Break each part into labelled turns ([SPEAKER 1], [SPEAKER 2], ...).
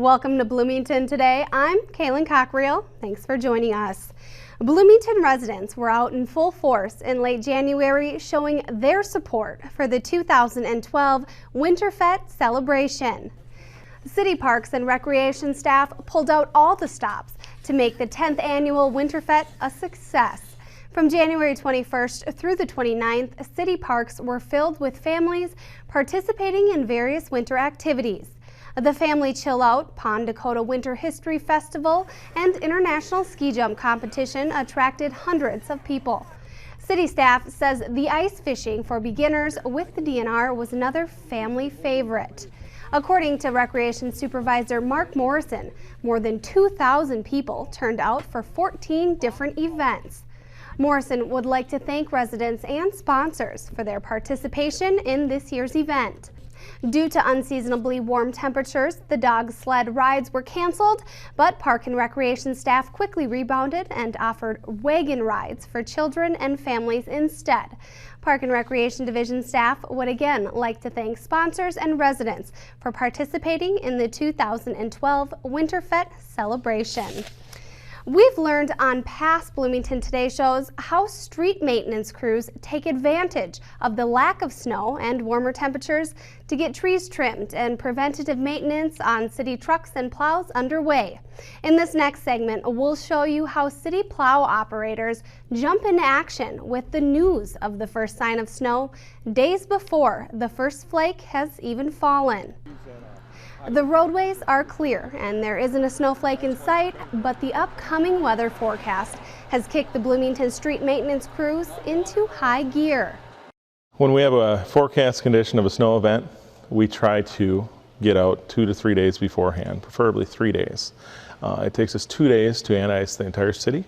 [SPEAKER 1] Welcome to Bloomington Today. I'm Kaylin Cockrell. Thanks for joining us. Bloomington residents were out in full force in late January showing their support for the 2012 Winter Fete celebration. City Parks and Recreation staff pulled out all the stops to make the 10th annual Winter Fete a success. From January 21st through the 29th, city parks were filled with families participating in various winter activities. The Family Chill Out, Pond Dakota Winter History Festival, and International Ski Jump Competition attracted hundreds of people. City staff says the ice fishing for beginners with the DNR was another family favorite. According to Recreation Supervisor Mark Morrison, more than 2,000 people turned out for 14 different events. Morrison would like to thank residents and sponsors for their participation in this year's event. Due to unseasonably warm temperatures, the dog sled rides were canceled, but Park and Recreation staff quickly rebounded and offered wagon rides for children and families instead. Park and Recreation Division staff would again like to thank sponsors and residents for participating in the 2012 Winter Fete celebration. We've learned on past Bloomington Today shows how street maintenance crews take advantage of the lack of snow and warmer temperatures to get trees trimmed and preventative maintenance on city trucks and plows underway. In this next segment, we'll show you how city plow operators jump into action with the news of the first sign of snow days before the first flake has even fallen. The roadways are clear and there isn't a snowflake in sight, but the upcoming weather forecast has kicked the Bloomington street maintenance crews into high gear.
[SPEAKER 2] When we have a forecast condition of a snow event, we try to get out 2 to 3 days beforehand, preferably 3 days. It takes us 2 days to anti-ice the entire city,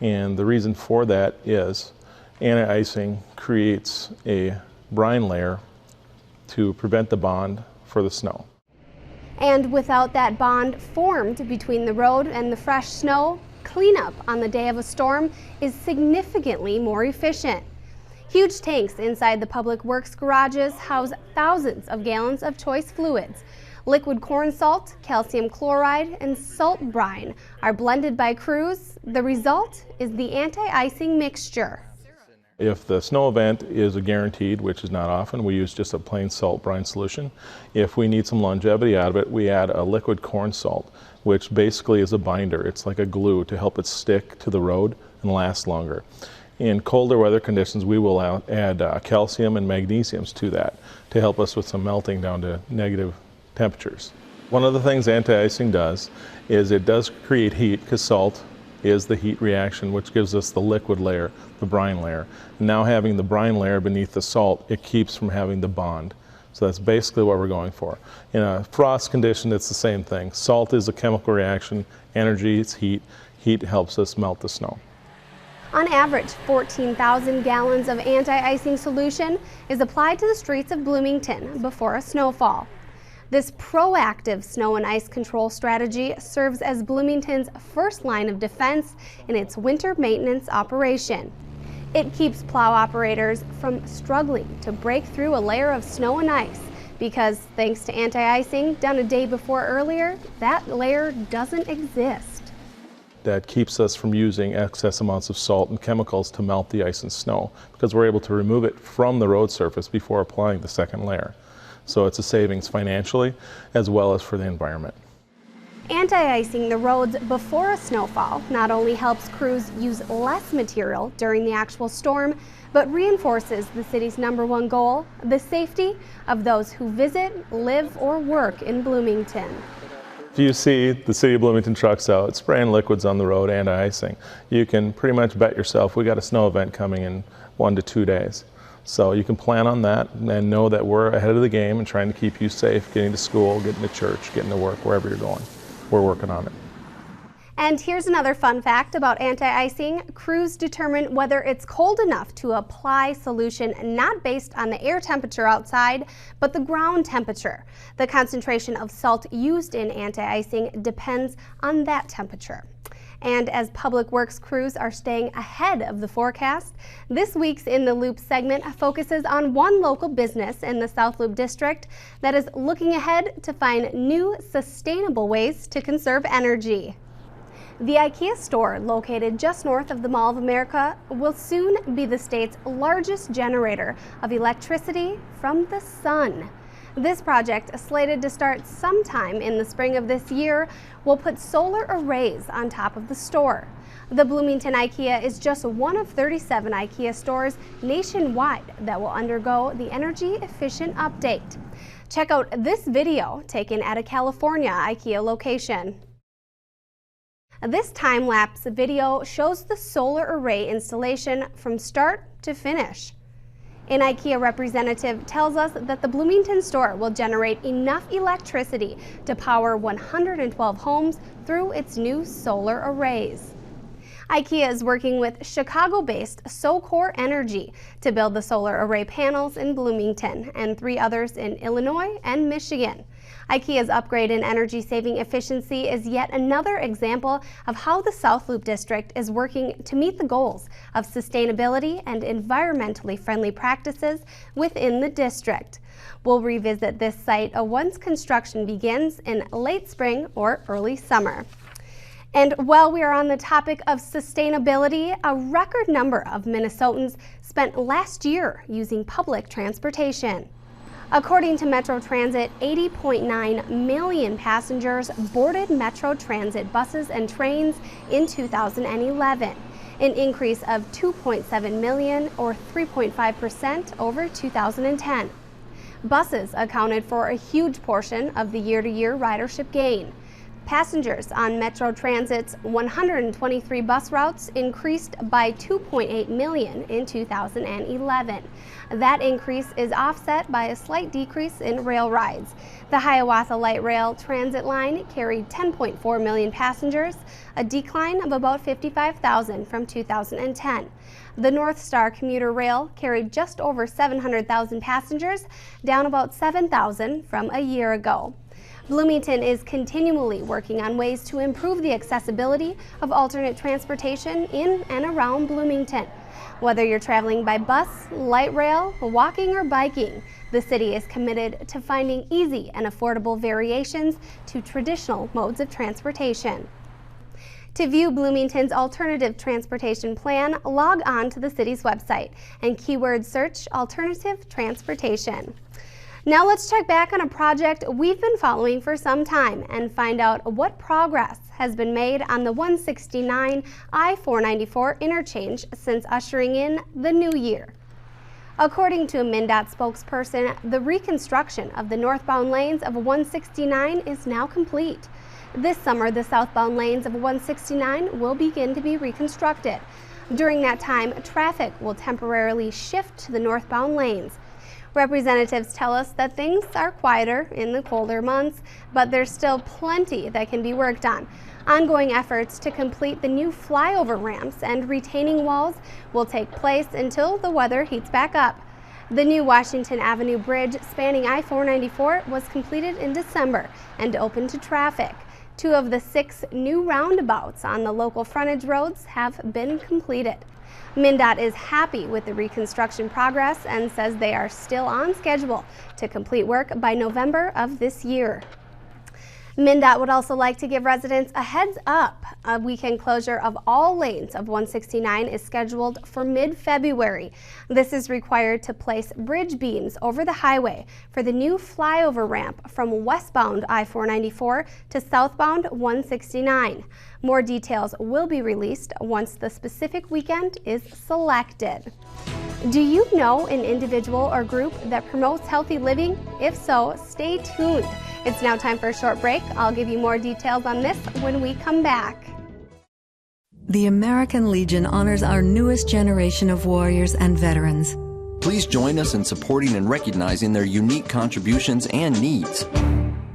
[SPEAKER 2] and the reason for that is anti-icing creates a brine layer to prevent the bond for the snow.
[SPEAKER 1] And without that bond formed between the road and the fresh snow, cleanup on the day of a storm is significantly more efficient. Huge tanks inside the public works garages house thousands of gallons of choice fluids. Liquid corn salt, calcium chloride, and salt brine are blended by crews. The result is the anti-icing mixture.
[SPEAKER 2] If the snow event is a guaranteed, which is not often, we use just a plain salt brine solution. If we need some longevity out of it, we add a liquid corn salt, which basically is a binder. It's like a glue to help it stick to the road and last longer. In colder weather conditions, we will add calcium and magnesiums to that to help us with some melting down to negative temperatures. One of the things anti-icing does is it does create heat, because salt is the heat reaction, which gives us the liquid layer, the brine layer. Now having the brine layer beneath the salt, it keeps from having the bond. So that's basically what we're going for. In a frost condition, it's the same thing. Salt is a chemical reaction, energy is heat. Heat helps us melt the snow.
[SPEAKER 1] On average, 14,000 gallons of anti-icing solution is applied to the streets of Bloomington before a snowfall. This proactive snow and ice control strategy serves as Bloomington's first line of defense in its winter maintenance operation. It keeps plow operators from struggling to break through a layer of snow and ice because, thanks to anti-icing done a day before earlier, that layer doesn't exist.
[SPEAKER 2] That keeps us from using excess amounts of salt and chemicals to melt the ice and snow, because we're able to remove it from the road surface before applying the second layer. So it's a savings financially as well as for the environment.
[SPEAKER 1] Anti-icing the roads before a snowfall not only helps crews use less material during the actual storm, but reinforces the city's #1 goal, the safety of those who visit, live, or work in Bloomington.
[SPEAKER 2] If you see the City of Bloomington trucks out spraying liquids on the road anti-icing, you can pretty much bet yourself we got a snow event coming in 1 to 2 days. So you can plan on that and know that we're ahead of the game and trying to keep you safe, getting to school, getting to church, getting to work, wherever you're going. We're working on it.
[SPEAKER 1] And here's another fun fact about anti-icing. Crews determine whether it's cold enough to apply solution not based on the air temperature outside, but the ground temperature. The concentration of salt used in anti-icing depends on that temperature. And as public works crews are staying ahead of the forecast, this week's In the Loop segment focuses on one local business in the South Loop District that is looking ahead to find new sustainable ways to conserve energy. The IKEA store, located just north of the Mall of America, will soon be the state's largest generator of electricity from the sun. This project, slated to start sometime in the spring of this year, will put solar arrays on top of the store. The Bloomington IKEA is just one of 37 IKEA stores nationwide that will undergo the energy efficient update. Check out this video taken at a California IKEA location. This time-lapse video shows the solar array installation from start to finish. An IKEA representative tells us that the Bloomington store will generate enough electricity to power 112 homes through its new solar arrays. IKEA is working with Chicago-based SoCore Energy to build the solar array panels in Bloomington and 3 others in Illinois and Michigan. IKEA's upgrade in energy-saving efficiency is yet another example of how the South Loop District is working to meet the goals of sustainability and environmentally friendly practices within the district. We'll revisit this site once construction begins in late spring or early summer. And while we are on the topic of sustainability, a record number of Minnesotans spent last year using public transportation. According to Metro Transit, 80.9 million passengers boarded Metro Transit buses and trains in 2011, an increase of 2.7 million or 3.5% over 2010. Buses accounted for a huge portion of the year-to-year ridership gain. Passengers on Metro Transit's 123 bus routes increased by 2.8 million in 2011. That increase is offset by a slight decrease in rail rides. The Hiawatha Light Rail Transit line carried 10.4 million passengers, a decline of about 55,000 from 2010. The North Star Commuter Rail carried just over 700,000 passengers, down about 7,000 from a year ago. Bloomington is continually working on ways to improve the accessibility of alternate transportation in and around Bloomington. Whether you're traveling by bus, light rail, walking, or biking, the city is committed to finding easy and affordable variations to traditional modes of transportation. To view Bloomington's alternative transportation plan, log on to the city's website and keyword search alternative transportation. Now let's check back on a project we've been following for some time and find out what progress has been made on the 169 I-494 interchange since ushering in the new year. According to a MnDOT spokesperson, the reconstruction of the northbound lanes of 169 is now complete. This summer, the southbound lanes of 169 will begin to be reconstructed. During that time, traffic will temporarily shift to the northbound lanes. Representatives tell us that things are quieter in the colder months, but there's still plenty that can be worked on. Ongoing efforts to complete the new flyover ramps and retaining walls will take place until the weather heats back up. The new Washington Avenue Bridge spanning I-494 was completed in December and open to traffic. 2 of the 6 new roundabouts on the local frontage roads have been completed. MnDOT is happy with the reconstruction progress and says they are still on schedule to complete work by November of this year. MnDOT would also like to give residents a heads up. A weekend closure of all lanes of 169 is scheduled for mid-February. This is required to place bridge beams over the highway for the new flyover ramp from westbound I-494 to southbound 169. More details will be released once the specific weekend is selected. Do you know an individual or group that promotes healthy living? If so, stay tuned. It's now time for a short break. I'll give you more details on this when we come back.
[SPEAKER 3] The American Legion honors our newest generation of warriors and veterans.
[SPEAKER 4] Please join us in supporting and recognizing their unique contributions and needs.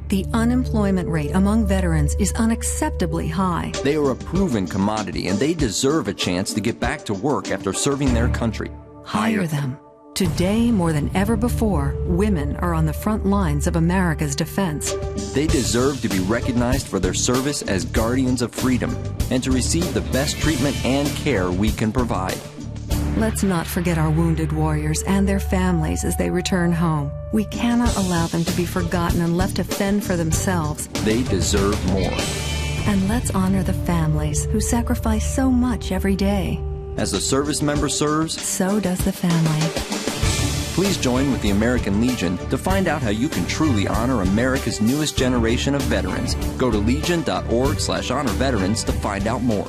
[SPEAKER 3] The unemployment rate among veterans is unacceptably high.
[SPEAKER 4] They are a proven commodity and they deserve a chance to get back to work after serving their country.
[SPEAKER 3] Hire them. Today, more than ever before, women are on the front lines of America's defense.
[SPEAKER 4] They deserve to be recognized for their service as guardians of freedom and to receive the best treatment and care we can provide.
[SPEAKER 3] Let's not forget our wounded warriors and their families as they return home. We cannot allow them to be forgotten and left to fend for themselves.
[SPEAKER 4] They deserve more.
[SPEAKER 3] And let's honor the families who sacrifice so much every day.
[SPEAKER 4] As a service member serves,
[SPEAKER 3] So does the family.
[SPEAKER 4] please join with the American Legion to find out how you can truly honor America's newest generation of veterans. Go to legion.org/honor veterans to find out more.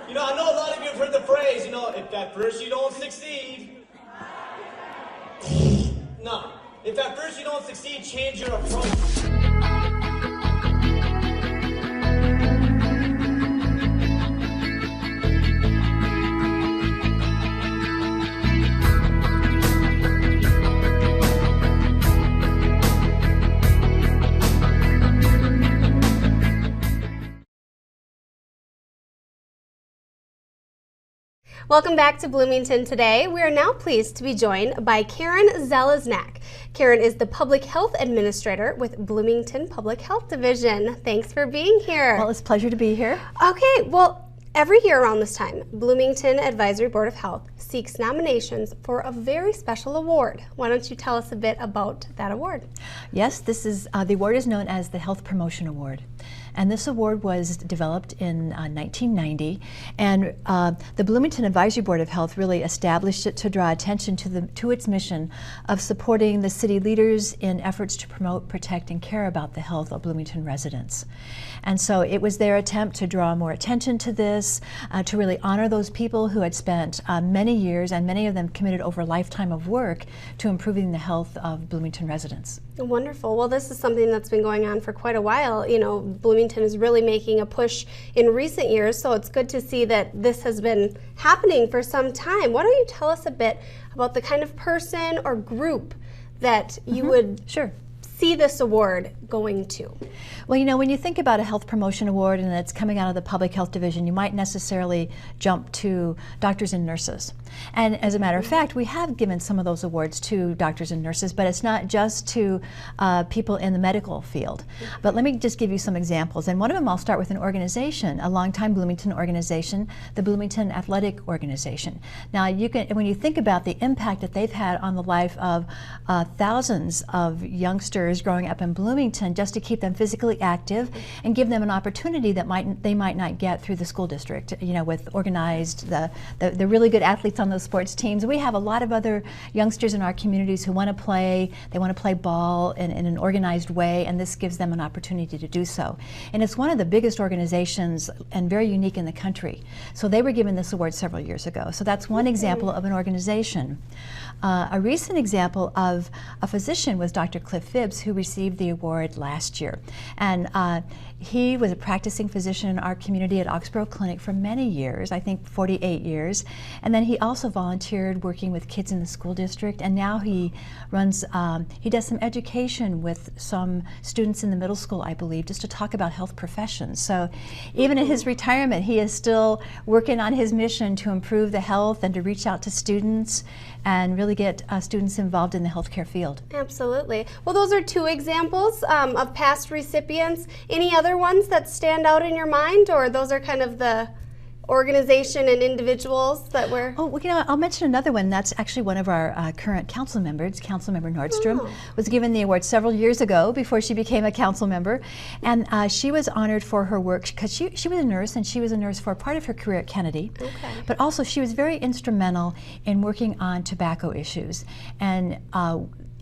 [SPEAKER 5] You know, I know a lot of you have heard the phrase, if at first you don't succeed. No. If at first you don't succeed, change your approach.
[SPEAKER 1] Welcome back to Bloomington Today. We are now pleased to be joined by Karen Zelaznak. Karen is the Public Health Administrator with Bloomington Public Health Division. Thanks for being here.
[SPEAKER 6] Well, it's a pleasure to be here.
[SPEAKER 1] Okay, well, every year around this time, Bloomington Advisory Board of Health seeks nominations for a very special award. Why don't you tell us a bit about that award?
[SPEAKER 6] Yes, this is the award is known as the Health Promotion Award. And this award was developed in 1990, and the Bloomington Advisory Board of Health really established it to draw attention to its mission of supporting the city leaders in efforts to promote, protect, and care about the health of Bloomington residents. And so it was their attempt to draw more attention to this, to really honor those people who had spent many years, and many of them committed over a lifetime of work to improving the health of Bloomington residents.
[SPEAKER 1] Wonderful. Well, this is something that's been going on for quite a while. Bloomington is really making a push in recent years, so it's good to see that this has been happening for some time. Why don't you tell us a bit about the kind of person or group that you would see this award going to?
[SPEAKER 6] Well, when you think about a health promotion award and it's coming out of the Public Health Division, you might necessarily jump to doctors and nurses. And as a matter of fact, we have given some of those awards to doctors and nurses, but it's not just to people in the medical field. But let me just give you some examples. And one of them, I'll start with an organization, a longtime Bloomington organization, the Bloomington Athletic Organization. Now, when you think about the impact that they've had on the life of thousands of youngsters growing up in Bloomington, just to keep them physically active and give them an opportunity that they might not get through the school district, with organized, the really good athletes on those sports teams. We have a lot of other youngsters in our communities who want to play. They want to play ball in an organized way, and this gives them an opportunity to do so. And it's one of the biggest organizations and very unique in the country. So they were given this award several years ago. So that's one example of an organization. A recent example of a physician was Dr. Cliff Phibbs, who received the award last year. And he was a practicing physician in our community at Oxborough Clinic for many years, I think 48 years. And then he also volunteered working with kids in the school district. And now he does some education with some students in the middle school, I believe, just to talk about health professions. So even in his retirement, he is still working on his mission to improve the health and to reach out to students and really get students involved in the healthcare field.
[SPEAKER 1] Absolutely. Well, those are two examples of past recipients. Any other ones that stand out in your mind, or those are kind of the organization and individuals that were?
[SPEAKER 6] Oh, well, I'll mention another one. That's actually one of our current council members. Councilmember Nordstrom was given the award several years ago before she became a council member. And she was honored for her work because she was a nurse, and she was a nurse for part of her career at Kennedy. Okay. But also she was very instrumental in working on tobacco issues. And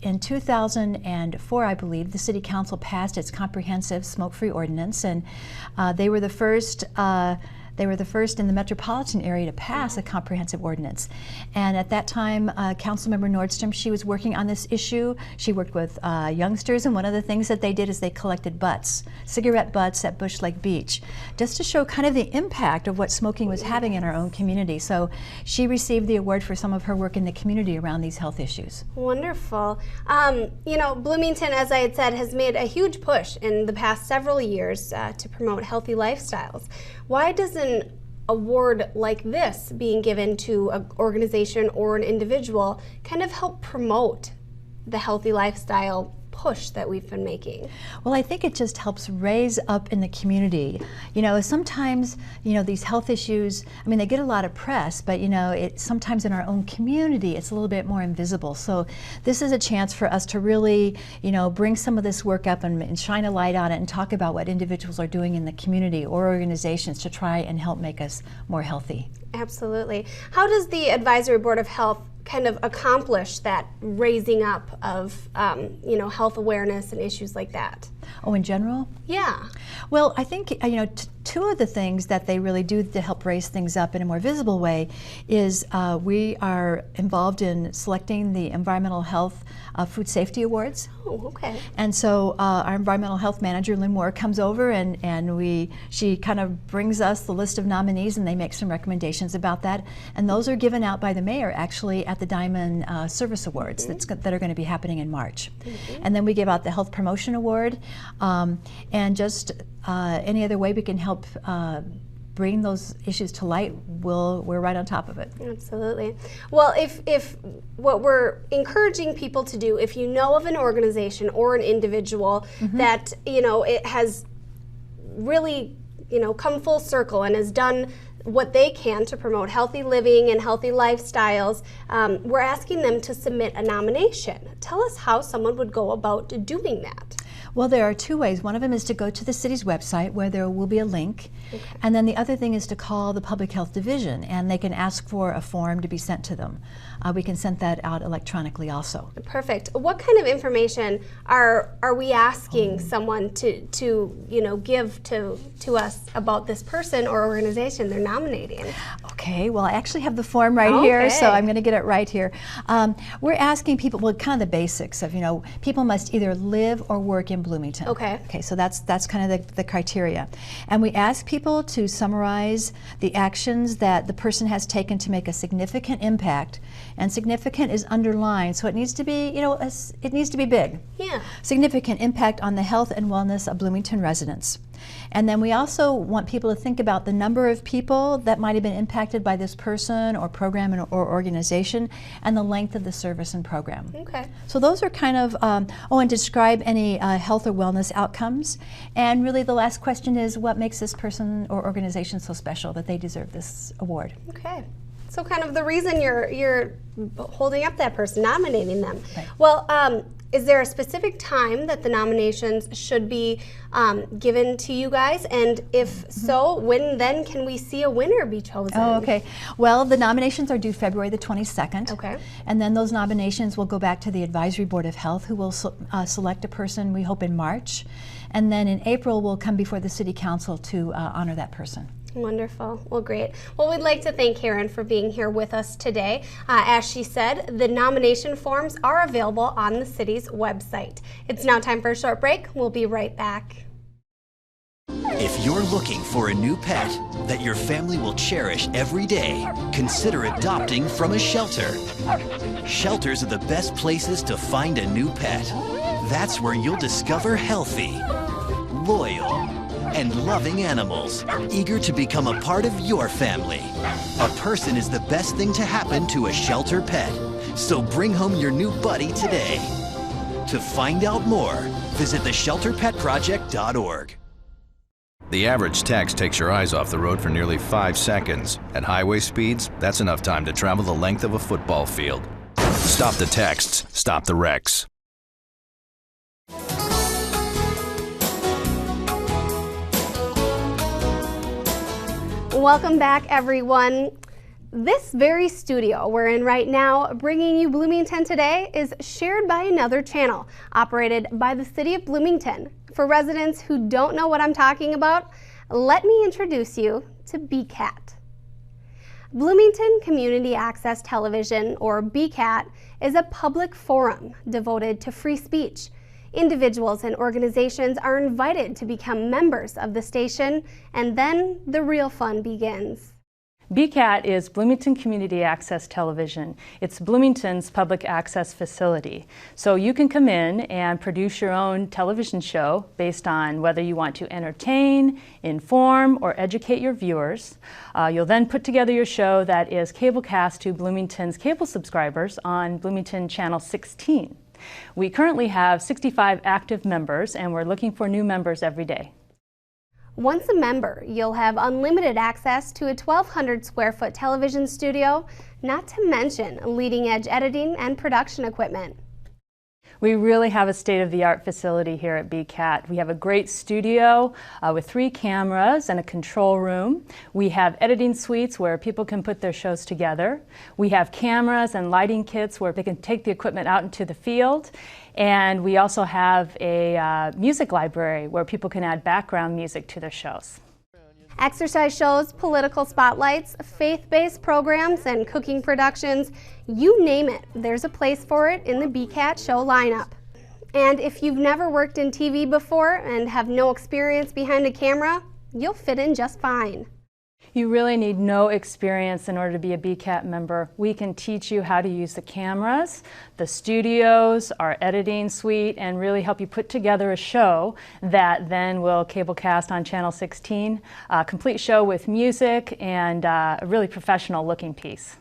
[SPEAKER 6] in 2004, I believe, the City Council passed its comprehensive smoke-free ordinance, and they were the first in the metropolitan area to pass a comprehensive ordinance. And at that time, Councilmember Nordstrom, she was working on this issue. She worked with youngsters, and one of the things that they did is they collected butts, cigarette butts at Bush Lake Beach, just to show kind of the impact of what smoking was having in our own community. So she received the award for some of her work in the community around these health issues.
[SPEAKER 1] Wonderful. Bloomington, as I had said, has made a huge push in the past several years to promote healthy lifestyles. Why doesn't award like this being given to an organization or an individual kind of help promote the healthy lifestyle push that we've been making?
[SPEAKER 6] Well, I think it just helps raise up in the community. You know, sometimes, you know, these health issues, I mean, they get a lot of press, but you know, sometimes in our own community, it's a little bit more invisible. So this is a chance for us to really, you know, bring some of this work up and shine a light on it and talk about what individuals are doing in the community or organizations to try and help make us more healthy.
[SPEAKER 1] Absolutely. How does the Advisory Board of Health kind of accomplish that raising up of you know, health awareness and issues like that?
[SPEAKER 6] Oh, in general?
[SPEAKER 1] Yeah.
[SPEAKER 6] Well, I think, you know, two of the things that they really do to help raise things up in a more visible way is we are involved in selecting the Environmental Health Food Safety Awards.
[SPEAKER 1] Oh, okay.
[SPEAKER 6] And so our environmental health manager, Lynn Moore, comes over and she kind of brings us the list of nominees, and they make some recommendations about that. And those are given out by the mayor actually at the Diamond Service Awards that are going to be happening in March. And then we give out the Health Promotion Award, and just any other way we can help bring those issues to light, we're right on top of it.
[SPEAKER 1] Absolutely. Well, if what we're encouraging people to do, if you know of an organization or an individual that, you know, it has really, you know, come full circle and has done what they can to promote healthy living and healthy lifestyles, we're asking them to submit a nomination. Tell us how someone would go about doing that.
[SPEAKER 6] Well, there are two ways. One of them is to go to the city's website where there will be a link. And then the other thing is to call the Public Health Division, and they can ask for a form to be sent to them. We can send that out electronically also.
[SPEAKER 1] Perfect. What kind of information are we asking someone to you know, give to us about this person or organization they're nominating?
[SPEAKER 6] Okay, well, I actually have the form right here, so I'm going to get it right here. We're asking people, well, kind of the basics of, you know, people must either live or work in Bloomington.
[SPEAKER 1] Okay.
[SPEAKER 6] Okay, so that's kind of the criteria. And we ask people to summarize the actions that the person has taken to make a significant impact. And significant is underlined, so it needs to be, you know, it needs to be big.
[SPEAKER 1] Yeah.
[SPEAKER 6] Significant impact on the health and wellness of Bloomington residents. And then we also want people to think about the number of people that might have been impacted by this person or program or organization, and the length of the service and program.
[SPEAKER 1] Okay.
[SPEAKER 6] So those are kind of, and describe any health or wellness outcomes. And really the last question is, what makes this person or organization so special that they deserve this award?
[SPEAKER 1] Okay. So kind of the reason you're holding up that person, nominating them.
[SPEAKER 6] Right.
[SPEAKER 1] Well, is there a specific time that the nominations should be given to you guys? And if so, when then can we see a winner be chosen?
[SPEAKER 6] Oh, okay. Well, the nominations are due February the 22nd.
[SPEAKER 1] Okay.
[SPEAKER 6] And then those nominations will go back to the Advisory Board of Health, who will select a person, we hope, in March. And then in April, we'll come before the City Council to honor that person.
[SPEAKER 1] Wonderful. Well, great. Well, we'd like to thank Karen for being here with us today. As she said, the nomination forms are available on the city's website. It's now time for a short break. We'll be right back.
[SPEAKER 7] If you're looking for a new pet that your family will cherish every day, consider adopting from a shelter. Shelters are the best places to find a new pet. That's where you'll discover healthy, loyal, and loving animals, eager to become a part of your family. A person is the best thing to happen to a shelter pet, so bring home your new buddy today. To find out more, visit theshelterpetproject.org.
[SPEAKER 8] The average text takes your eyes off the road for nearly 5 seconds. At highway speeds, that's enough time to travel the length of a football field. Stop the texts, stop the wrecks.
[SPEAKER 1] Welcome back, everyone. This very studio we're in right now, bringing you Bloomington Today, is shared by another channel operated by the City of Bloomington. For residents who don't know what I'm talking about, let me introduce you to BCAT. Bloomington Community Access Television, or BCAT, is a public forum devoted to free speech. Individuals and organizations are invited to become members of the station, and then the real fun begins.
[SPEAKER 9] BCAT is Bloomington Community Access Television. It's Bloomington's public access facility. So you can come in and produce your own television show based on whether you want to entertain, inform, or educate your viewers. You'll then put together your show that is cablecast to Bloomington's cable subscribers on Bloomington Channel 16. We currently have 65 active members, and we're looking for new members every day.
[SPEAKER 1] Once a member, you'll have unlimited access to a 1,200 square foot television studio, not to mention leading edge editing and production equipment.
[SPEAKER 9] We really have a state-of-the-art facility here at BCAT. We have a great studio with 3 cameras and a control room. We have editing suites where people can put their shows together. We have cameras and lighting kits where they can take the equipment out into the field. And we also have a music library where people can add background music to their shows.
[SPEAKER 1] Exercise shows, political spotlights, faith-based programs, and cooking productions, you name it, there's a place for it in the BCAT show lineup. And if you've never worked in TV before and have no experience behind a camera, you'll fit in just fine.
[SPEAKER 9] You really need no experience in order to be a BCAT member. We can teach you how to use the cameras, the studios, our editing suite, and really help you put together a show that then will cablecast on Channel 16. A complete show with music and a really professional looking piece.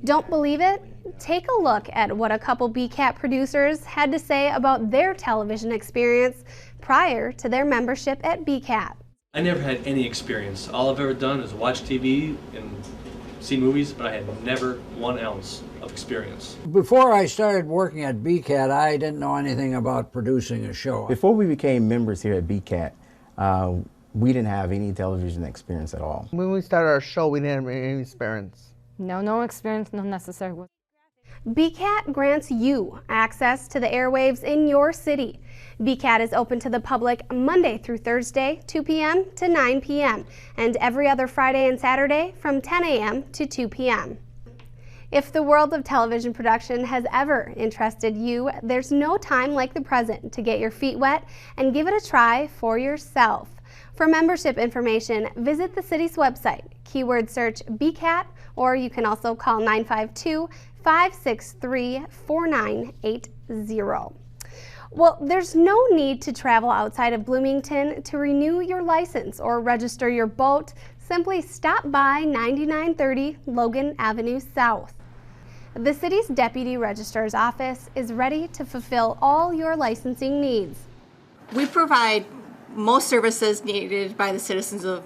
[SPEAKER 1] Don't believe it? Take a look at what a couple BCAT producers had to say about their television experience prior to their membership at BCAT.
[SPEAKER 10] I never had any experience. All I've ever done is watch TV and see movies, but I had never 1 ounce of experience.
[SPEAKER 11] Before I started working at BCAT, I didn't know anything about producing a show.
[SPEAKER 12] Before we became members here at BCAT, we didn't have any television experience at all.
[SPEAKER 13] When we started our show, we didn't have any experience.
[SPEAKER 14] No experience, no necessary.
[SPEAKER 1] BCAT grants you access to the airwaves in your city. BCAT is open to the public Monday through Thursday, 2 p.m. to 9 p.m., and every other Friday and Saturday from 10 a.m. to 2 p.m. If the world of television production has ever interested you, there's no time like the present to get your feet wet and give it a try for yourself. For membership information, visit the city's website, keyword search BCAT, or you can also call 952-563-4980. Well, there's no need to travel outside of Bloomington to renew your license or register your boat. Simply stop by 9930 Logan Avenue South. The city's Deputy Registrar's Office is ready to fulfill all your licensing needs.
[SPEAKER 15] We provide most services needed by the citizens of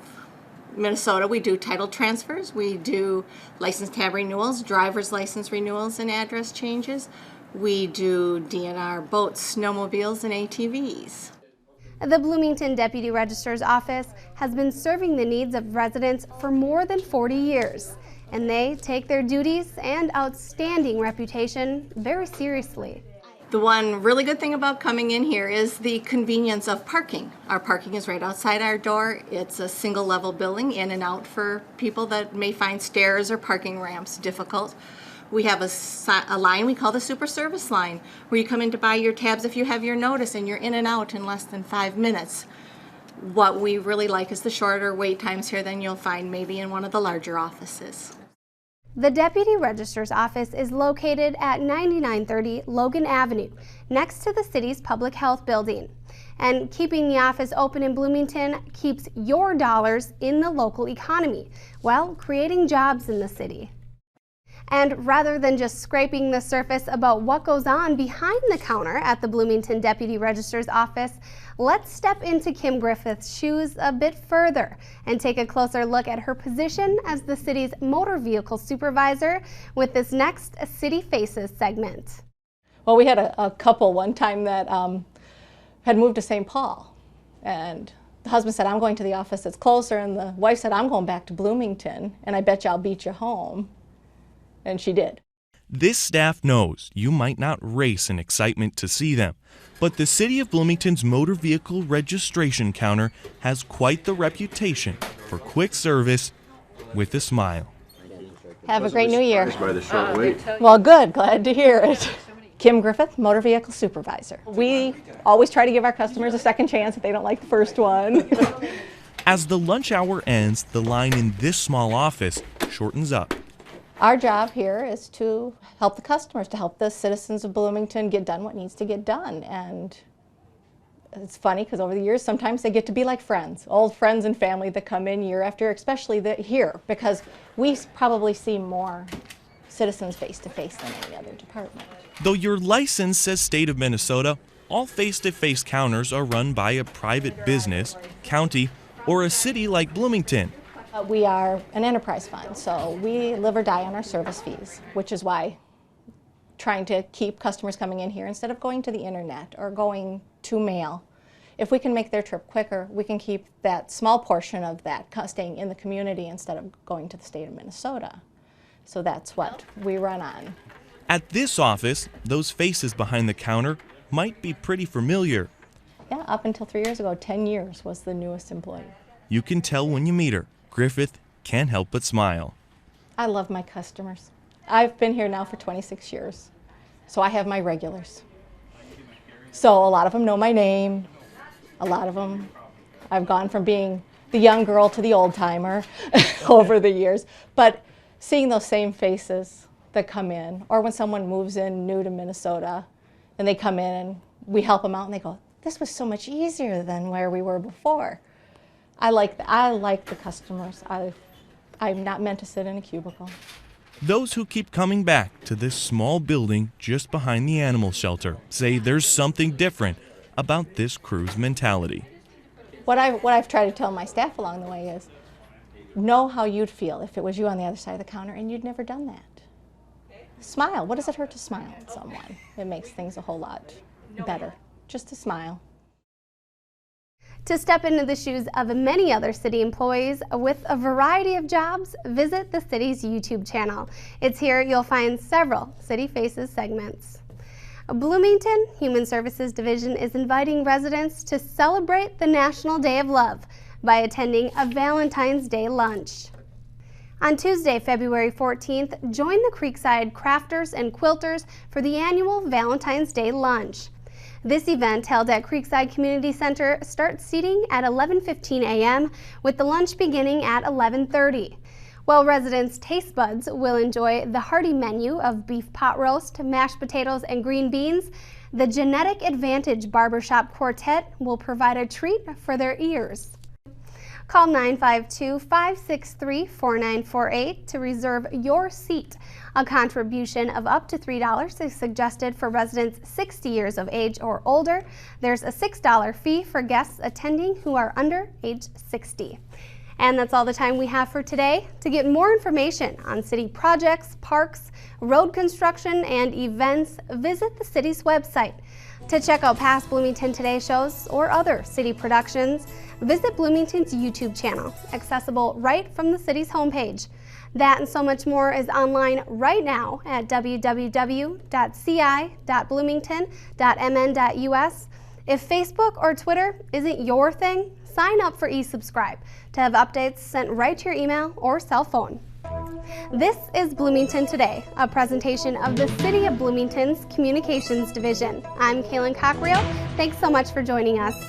[SPEAKER 15] Minnesota. We do title transfers, we do license tab renewals, driver's license renewals and address changes. We do DNR boats, snowmobiles, and ATVs.
[SPEAKER 1] The Bloomington Deputy Registrar's Office has been serving the needs of residents for more than 40 years, and they take their duties and outstanding reputation very seriously.
[SPEAKER 15] The one really good thing about coming in here is the convenience of parking. Our parking is right outside our door. It's a single level building, in and out for people that may find stairs or parking ramps difficult. We have a line we call the super service line, where you come in to buy your tabs if you have your notice, and you're in and out in less than 5 minutes. What we really like is the shorter wait times here than you'll find maybe in one of the larger offices.
[SPEAKER 1] The Deputy Registrar's Office is located at 9930 Logan Avenue, next to the city's public health building. And keeping the office open in Bloomington keeps your dollars in the local economy, while creating jobs in the city. And rather than just scraping the surface about what goes on behind the counter at the Bloomington Deputy Registrar's Office, let's step into Kim Griffith's shoes a bit further and take a closer look at her position as the city's motor vehicle supervisor with this next City Faces segment.
[SPEAKER 16] Well, we had a couple one time that had moved to St. Paul, and the husband said, "I'm going to the office that's closer," and the wife said, "I'm going back to Bloomington, and I bet you I'll beat you home." And she did.
[SPEAKER 17] This staff knows you might not race in excitement to see them, but the City of Bloomington's motor vehicle registration counter has quite the reputation for quick service with a smile.
[SPEAKER 16] Have a great new year.
[SPEAKER 18] By the short wait.
[SPEAKER 16] Well, good. Glad to hear it. Kim Griffith, motor vehicle supervisor. We always try to give our customers a second chance if they don't like the first one.
[SPEAKER 17] As the lunch hour ends, the line in this small office shortens up.
[SPEAKER 16] Our job here is to help the customers, to help the citizens of Bloomington get done what needs to get done. And it's funny because over the years, sometimes they get to be like friends, old friends and family that come in year after, especially here, because we probably see more citizens face-to-face than any other department.
[SPEAKER 17] Though your license says State of Minnesota, all face-to-face counters are run by a private business, county, or a city like Bloomington.
[SPEAKER 16] We are an enterprise fund, so we live or die on our service fees, which is why trying to keep customers coming in here instead of going to the internet or going to mail. If we can make their trip quicker, we can keep that small portion of that staying in the community instead of going to the state of Minnesota. So that's what we run on.
[SPEAKER 17] At this office, those faces behind the counter might be pretty familiar.
[SPEAKER 16] Yeah, up until 3 years ago, 10 years was the newest employee.
[SPEAKER 17] You can tell when you meet her. Griffith can't help but smile.
[SPEAKER 16] I love my customers. I've been here now for 26 years, so I have my regulars. So a lot of them know my name. A lot of them, I've gone from being the young girl to the old timer over the years. But seeing those same faces that come in, or when someone moves in new to Minnesota and they come in and we help them out and they go, this was so much easier than where we were before. I like the customers. I'm not meant to sit in a cubicle.
[SPEAKER 17] Those who keep coming back to this small building just behind the animal shelter say there's something different about this crew's mentality.
[SPEAKER 16] What I've tried to tell my staff along the way is, know how you'd feel if it was you on the other side of the counter and you'd never done that. Smile. What does it hurt to smile at someone? It makes things a whole lot better. Just to smile.
[SPEAKER 1] To step into the shoes of many other city employees with a variety of jobs, visit the city's YouTube channel. It's here you'll find several City Faces segments. Bloomington Human Services Division is inviting residents to celebrate the National Day of Love by attending a Valentine's Day lunch. On Tuesday, February 14th, join the Creekside Crafters and Quilters for the annual Valentine's Day lunch. This event, held at Creekside Community Center, starts seating at 11:15 a.m. with the lunch beginning at 11:30. While residents' taste buds will enjoy the hearty menu of beef pot roast, mashed potatoes, and green beans, the Genetic Advantage Barbershop Quartet will provide a treat for their ears. Call 952-563-4948 to reserve your seat. A contribution of up to $3 is suggested for residents 60 years of age or older. There's a $6 fee for guests attending who are under age 60. And that's all the time we have for today. To get more information on city projects, parks, road construction, and events, visit the city's website. To check out past Bloomington Today shows or other city productions, visit Bloomington's YouTube channel, accessible right from the city's homepage. That and so much more is online right now at www.ci.bloomington.mn.us. If Facebook or Twitter isn't your thing, sign up for eSubscribe to have updates sent right to your email or cell phone. This is Bloomington Today, a presentation of the City of Bloomington's Communications Division. I'm Kaylin Cockriel. Thanks so much for joining us.